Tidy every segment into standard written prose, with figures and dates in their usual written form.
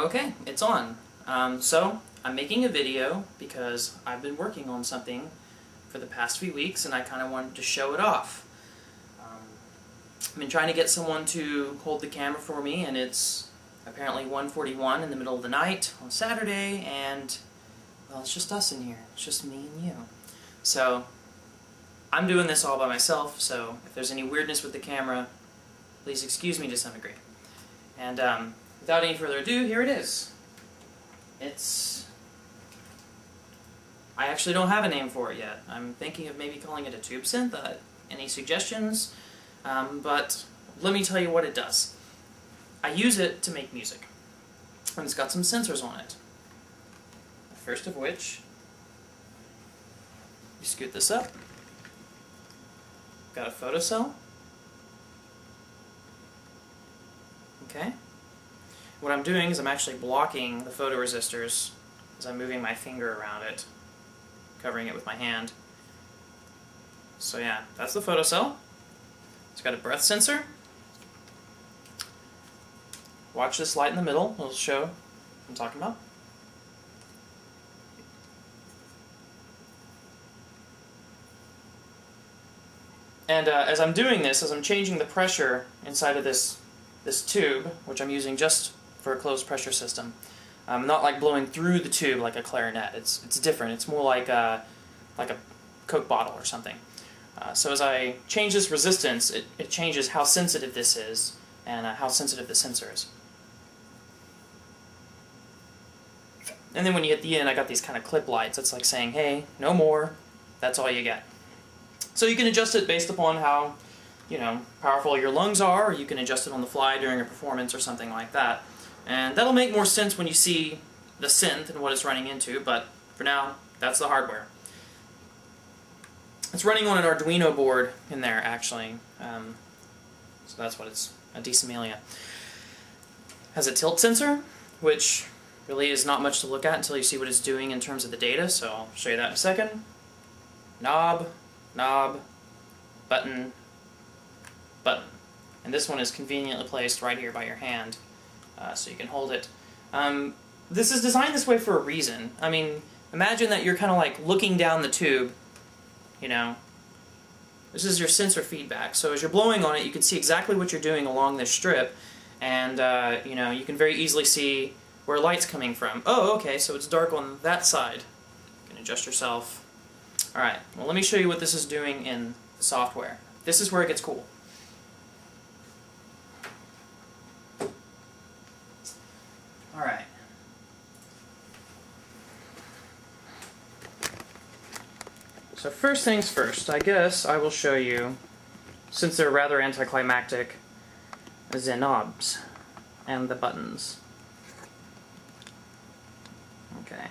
Okay, it's on. So, I'm making a video because I've been working on something for the past few weeks and I kind of wanted to show it off. I've been trying to get someone to hold the camera for me, and it's apparently 1:41 in the middle of the night on Saturday, and, well, it's just us in here. It's just me and you. So, I'm doing this all by myself, so if there's any weirdness with the camera, please excuse me to some degree. And without any further ado, here it is. I actually don't have a name for it yet. I'm thinking of maybe calling it a Tubesynth. Any suggestions? But let me tell you what it does. I use it to make music, and it's got some sensors on it. The first of which, you scoot this up. Got a photocell. Okay. What I'm doing is I'm actually blocking the photoresistors as I'm moving my finger around it, covering it with my hand. So yeah, that's the photocell. It's got a breath sensor. Watch this light in the middle, it'll show what I'm talking about. And as I'm doing this, as I'm changing the pressure inside of this tube, which I'm using just for a closed pressure system, not like blowing through the tube like a clarinet. It's different. It's more like a Coke bottle or something. So as I change this resistance, it changes how sensitive this is and how sensitive the sensor is. And then when you hit the end, I got these kind of clip lights. It's like saying, hey, no more. That's all you get. So you can adjust it based upon how, powerful your lungs are, or you can adjust it on the fly during a performance or something like that. And that'll make more sense when you see the synth and what it's running into, but for now, that's the hardware. It's running on an Arduino board in there, actually. So that's what it's, a the-simian. Has a tilt sensor, which really is not much to look at until you see what it's doing in terms of the data, so I'll show you that in a second. Knob, button, button. And this one is conveniently placed right here by your hand, so you can hold it. This is designed this way for a reason. I mean, imagine that you're kind of like looking down the tube, This is your sensor feedback. So as you're blowing on it, you can see exactly what you're doing along this strip, and you can very easily see where light's coming from. Oh, okay, so it's dark on that side. You can adjust yourself. Alright, well let me show you what this is doing in the software. This is where it gets cool. Alright. So first things first, I guess I will show you, since they're rather anticlimactic, the knobs and the buttons. Okay.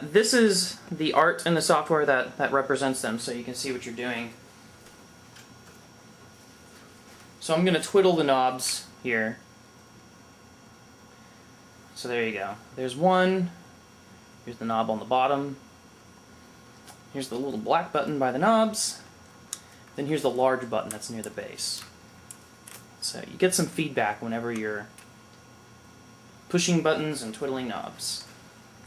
This is the art in the software that represents them, so you can see what you're doing. So I'm going to twiddle the knobs here. So there you go. There's one. Here's the knob on the bottom. Here's the little black button by the knobs. Then here's the large button that's near the base. So you get some feedback whenever you're pushing buttons and twiddling knobs.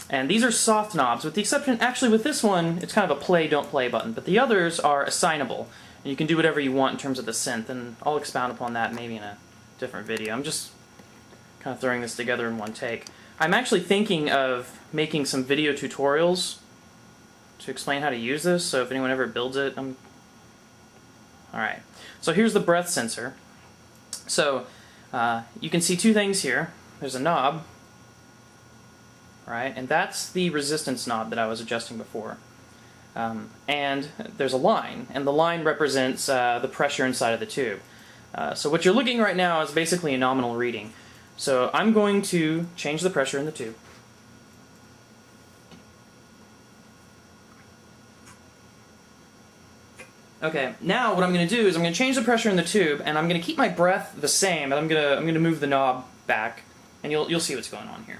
And these are soft knobs, with the exception, actually with this one, it's kind of a play, don't play button, but the others are assignable. And you can do whatever you want in terms of the synth, and I'll expound upon that maybe in a different video. I'm just kind of throwing this together in one take. I'm actually thinking of making some video tutorials to explain how to use this, so if anyone ever builds it, Alright, so here's the breath sensor. So, you can see two things here. There's a knob, right, and that's the resistance knob that I was adjusting before. And there's a line, and the line represents the pressure inside of the tube. So what you're looking right now is basically a nominal reading. So I'm going to change the pressure in the tube. Okay, now what I'm going to do is I'm going to change the pressure in the tube, and I'm going to keep my breath the same, but I'm going to move the knob back, and you'll see what's going on here.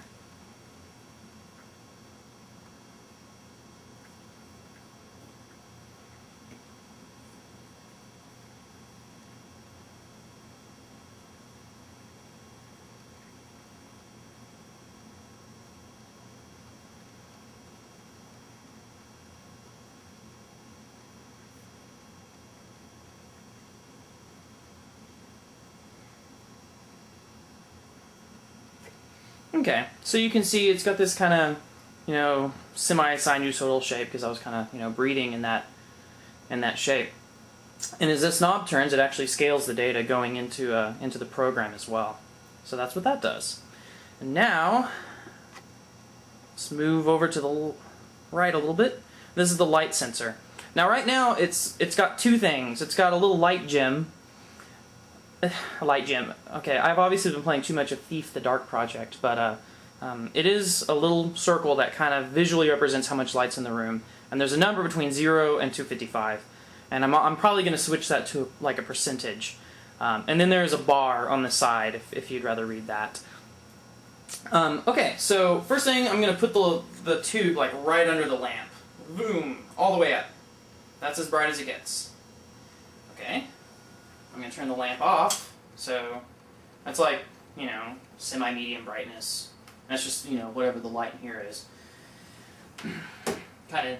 Okay, so you can see it's got this kind of, you know, semi-sinusoidal shape because I was kind of, you know, breeding in that shape. And as this knob turns, it actually scales the data going into the program as well. So that's what that does. And now, let's move over to the right a little bit. This is the light sensor. Now right now it's got two things. It's got a little light gem. A light gem. Okay, I've obviously been playing too much of Thief the Dark project, but it is a little circle that kind of visually represents how much light's in the room. And there's a number between 0 and 255. And I'm probably going to switch that to like a percentage. And then there's a bar on the side if you'd rather read that. Okay, so first thing, I'm going to put the tube like right under the lamp. Boom! All the way up. That's as bright as it gets. Okay. I'm going to turn the lamp off, so that's like, you know, semi-medium brightness. That's just, you know, whatever the light in here is. Kind of